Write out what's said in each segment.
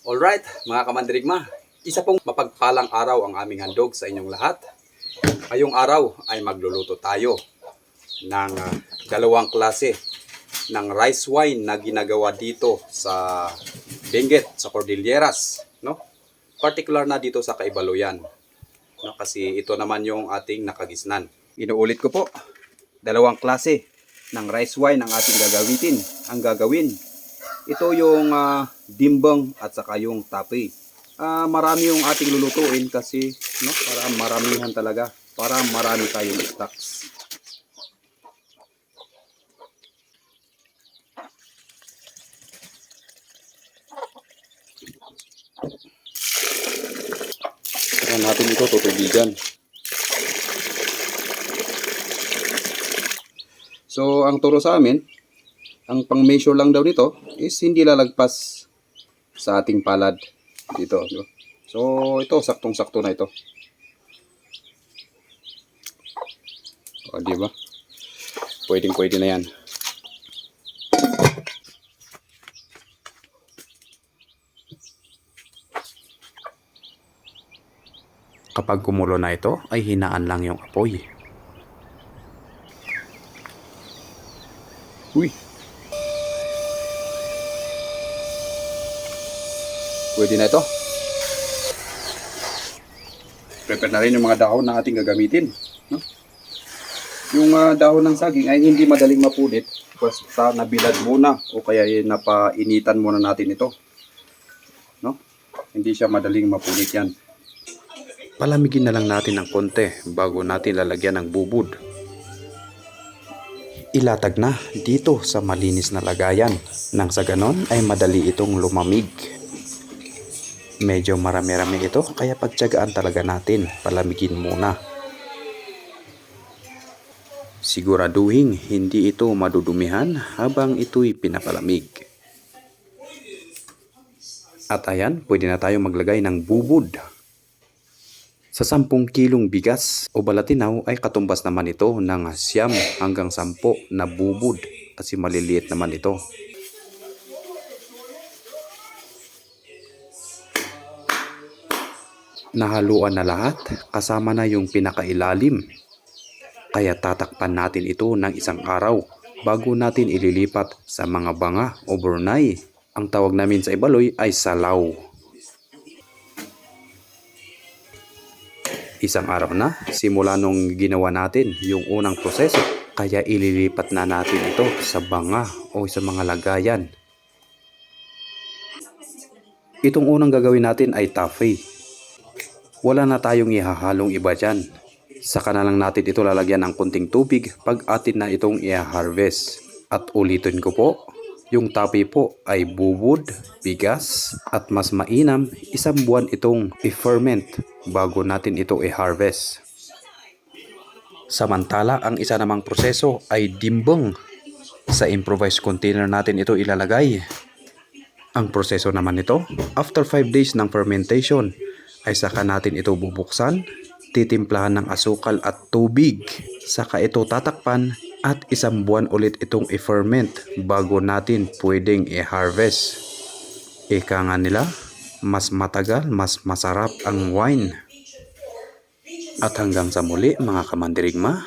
Alright, mga kamandirigma, isa pong mapagpalang araw ang aming handog sa inyong lahat. Ngayong araw ay magluluto tayo ng dalawang klase ng rice wine na ginagawa dito sa Benguet, sa Cordilleras, no? Particular na dito sa Kaibaluyan, no? Kasi ito naman yung ating nakagisnan. Inuulit ko po, dalawang klase ng rice wine ang ating gagawin. Ito yung dimbang at saka yung tapoy. Marami yung ating lulutuin kasi no, para maramihan talaga. Para marami tayong stocks. Saka natin ito tutubigan. So ang turo sa amin, ang pang-measure lang daw nito is hindi lalagpas sa ating palad dito. So ito, saktong-sakto na ito. O, di ba? Pwedeng-pwede na yan. Kapag kumulo na ito, ay hinaan lang yung apoy. Uy! Pwede na ito. Prepare na rin yung mga dahon na ating gagamitin. No? Yung dahon ng saging ay hindi madaling mapunit. Basta nabilad muna o kaya napainitan muna natin ito. No? Hindi siya madaling mapunit yan. Palamigin na lang natin ng konti bago natin lalagyan ng bubud. Ilatag na dito sa malinis na lagayan. Nang sa ganon ay madali itong lumamig. Medyo marami-rami ito kaya pagtiyagaan talaga natin, palamigin muna. Siguraduhin hindi ito madudumihan habang ito'y pinapalamig. At ayan, pwede na tayo maglagay ng bubud. Sa 10 kilong bigas o balatinaw ay katumbas naman ito ng 9 hanggang 10 na bubud kasi maliliit naman ito. Nahaluan na lahat, kasama na yung pinakailalim. Kaya tatakpan natin ito ng 1 araw bago natin ililipat sa mga banga o burnay. Ang tawag namin sa Ibaloy ay salaw. 1 araw na simula nung ginawa natin yung unang proseso. Kaya ililipat na natin ito sa banga o sa mga lagayan. Itong unang gagawin natin ay taffy. Wala na tayong ihahalong iba dyan. Saka na lang natin ito lalagyan ng kunting tubig pag atin na itong i-harvest. At ulitin ko po, yung tapoy po ay bubud, bigas, at mas mainam 1 buwan itong i-ferment bago natin ito i-harvest. Samantala, ang isa namang proseso ay dimbang. Sa improvised container natin ito ilalagay. Ang proseso naman nito, after 5 days ng fermentation, ay saka natin ito bubuksan, titimplahan ng asukal at tubig, saka ito tatakpan at 1 buwan ulit itong i-ferment bago natin pwedeng i-harvest. Ika nga nila, mas matagal, mas masarap ang wine. At hanggang sa muli mga kamandirigma,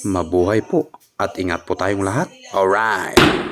mabuhay po at ingat po tayong lahat. Alright!